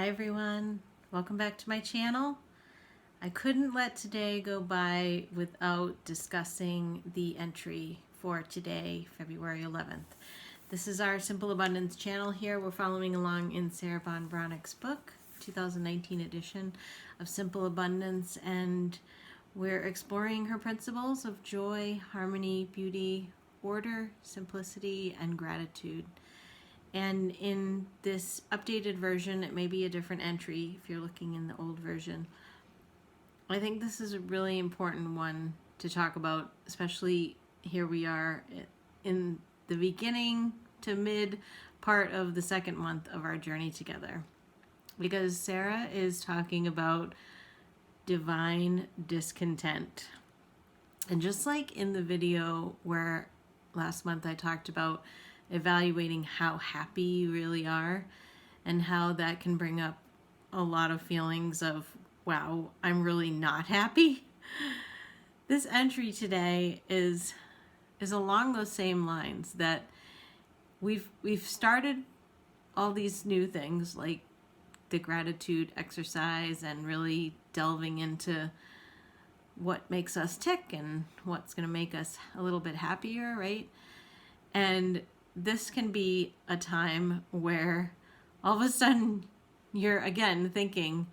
Hi everyone, welcome back to my channel. I couldn't let today go by without discussing the entry for today, February 11th. This is our Simple Abundance channel here. We're following along in Sarah Ban Breathnach's book, 2019 edition of Simple Abundance, and we're exploring her principles of joy, harmony, beauty, order, simplicity, and gratitude. And in this updated version, it may be a different entry if you're looking in the old version. I think this is a really important one to talk about, especially here we are in the beginning to mid part of the second month of our journey together. Because Sarah is talking about divine discontent. And just like in the video where last month I talked about evaluating how happy you really are and how that can bring up a lot of feelings of, wow, I'm really not happy. This entry today is along those same lines, that we've started all these new things like the gratitude exercise and really delving into what makes us tick and what's going to make us a little bit happier, right? And this can be a time where all of a sudden you're again thinking,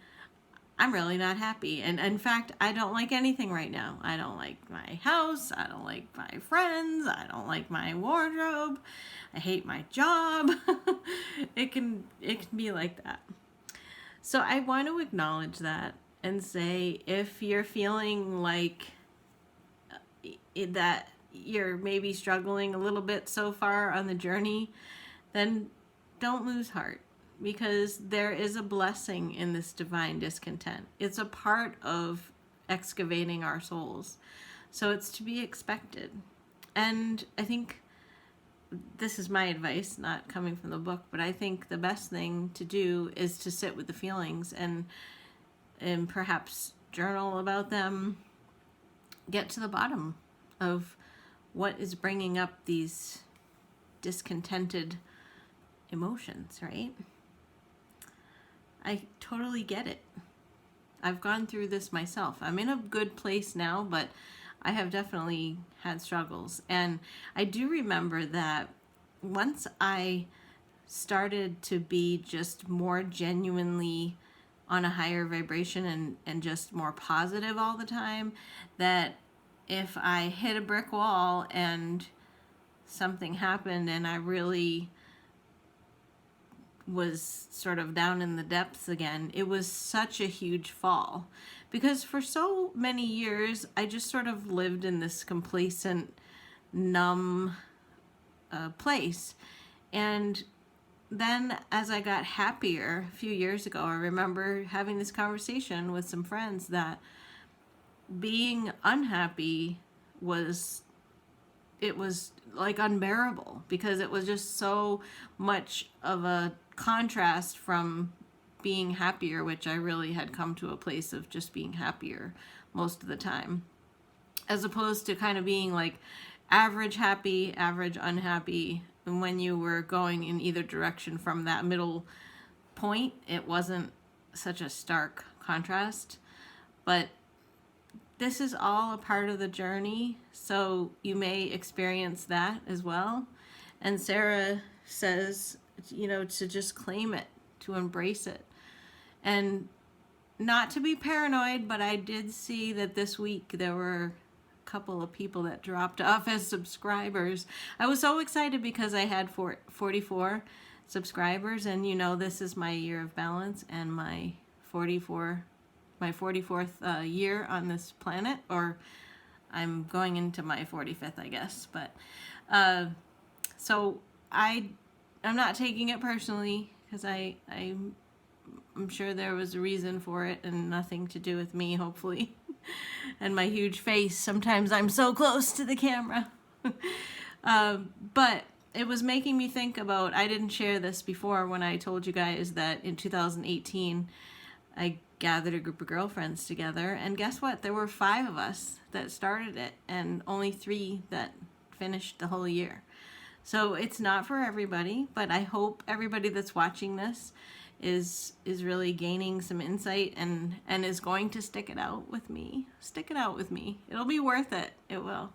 I'm really not happy. And in fact, I don't like anything right now. I don't like my house. I don't like my friends. I don't like my wardrobe. I hate my job. It can be like that. So I want to acknowledge that and say, if you're feeling like that you're maybe struggling a little bit so far on the journey, then don't lose heart, because there is a blessing in this divine discontent. It's a part of excavating our souls, so it's to be expected. And I think this is my advice, not coming from the book, but I think the best thing to do is to sit with the feelings and perhaps journal about them, get to the bottom of what is bringing up these discontented emotions, right? I totally get it. I've gone through this myself. I'm in a good place now, but I have definitely had struggles. And I do remember that once I started to be just more genuinely on a higher vibration and just more positive all the time, that if I hit a brick wall and something happened and I really was sort of down in the depths again, it was such a huge fall. Because for so many years, I just sort of lived in this complacent, numb place. And then as I got happier a few years ago, I remember having this conversation with some friends that being unhappy was like unbearable, because it was just so much of a contrast from being happier, which I really had come to a place of just being happier most of the time, as opposed to kind of being like average happy, average unhappy. And when you were going in either direction from that middle point, it wasn't such a stark contrast. But this is all a part of the journey, so you may experience that as well. And Sarah says, to just claim it, to embrace it. And not to be paranoid, but I did see that this week there were a couple of people that dropped off as subscribers. I was so excited because I had 44 subscribers, and this is my year of balance and my 44th year on this planet, or I'm going into my 45th, I guess. But so I'm not taking it personally, because I'm sure there was a reason for it and nothing to do with me, hopefully. And my huge face. Sometimes I'm so close to the camera. But it was making me think about, I didn't share this before when I told you guys that in 2018 I gathered a group of girlfriends together, and guess what? There were 5 of us that started it and only 3 that finished the whole year. So it's not for everybody, but I hope everybody that's watching this really gaining some insight and is going to stick it out with me. Stick it out with me. It'll be worth it. It will.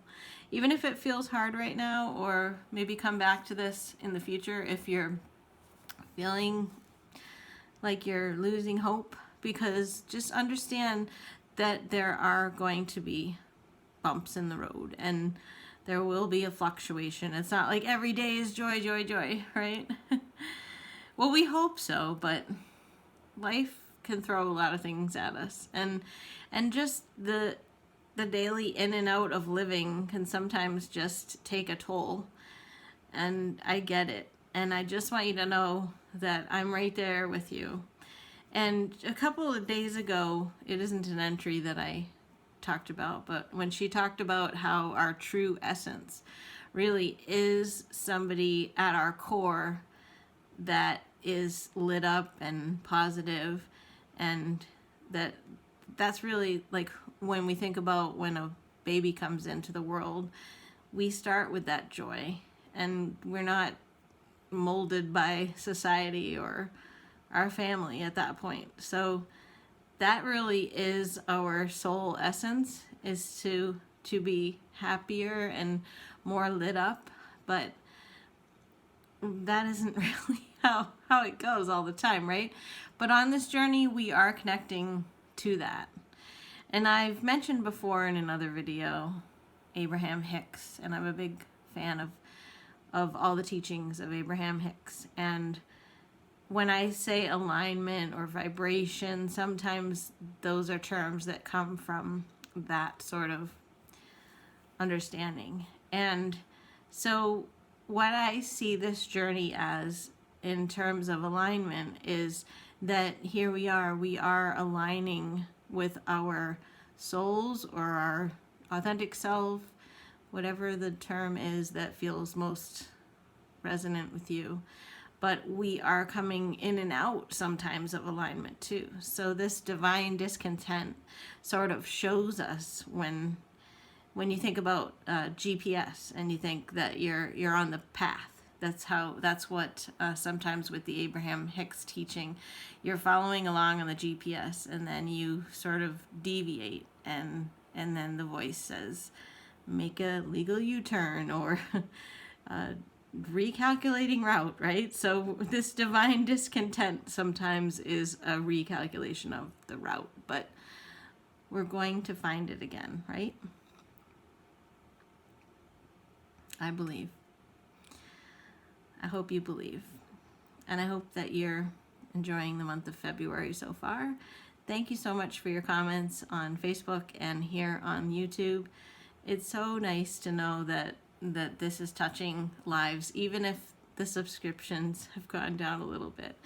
Even if it feels hard right now, or maybe come back to this in the future if you're feeling like you're losing hope, because just understand that there are going to be bumps in the road and there will be a fluctuation. It's not like every day is joy, joy, joy, right? Well, we hope so, but life can throw a lot of things at us, and just the daily in and out of living can sometimes just take a toll. And I get it, and I just want you to know that I'm right there with you. And a couple of days ago, it isn't an entry that I talked about, but when she talked about how our true essence really is somebody at our core that is lit up and positive, and that's really like when we think about when a baby comes into the world, we start with that joy, and we're not molded by society or our family at that point. So that really is our soul essence, is to be happier and more lit up. But that isn't really how it goes all the time, right? But on this journey, we are connecting to that. And I've mentioned before in another video Abraham Hicks, and I'm a big fan of all the teachings of Abraham Hicks. And when I say alignment or vibration, sometimes those are terms that come from that sort of understanding. And so what I see this journey as in terms of alignment is that here we are aligning with our souls or our authentic self, whatever the term is that feels most resonant with you. But we are coming in and out sometimes of alignment too. So this divine discontent sort of shows us when you think about GPS and you think that you're on the path. That's what sometimes with the Abraham Hicks teaching, you're following along on the GPS and then you sort of deviate, and then the voice says, make a legal U-turn, or recalculating route, right? So this divine discontent sometimes is a recalculation of the route, but we're going to find it again, right? I believe. I hope you believe. And I hope that you're enjoying the month of February so far. Thank you so much for your comments on Facebook and here on YouTube. It's so nice to know that this is touching lives, even if the subscriptions have gone down a little bit.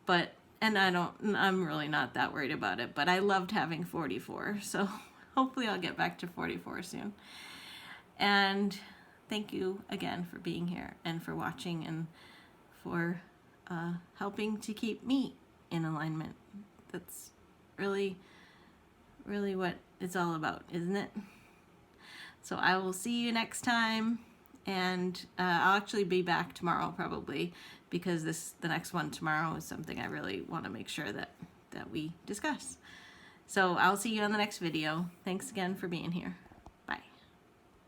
But, and I'm really not that worried about it, but I loved having 44. So hopefully I'll get back to 44 soon. And thank you again for being here and for watching and for helping to keep me in alignment. That's really, really what it's all about, isn't it? So I will see you next time, and I'll actually be back tomorrow probably, because the next one tomorrow is something I really want to make sure that we discuss. So I'll see you on the next video. Thanks again for being here.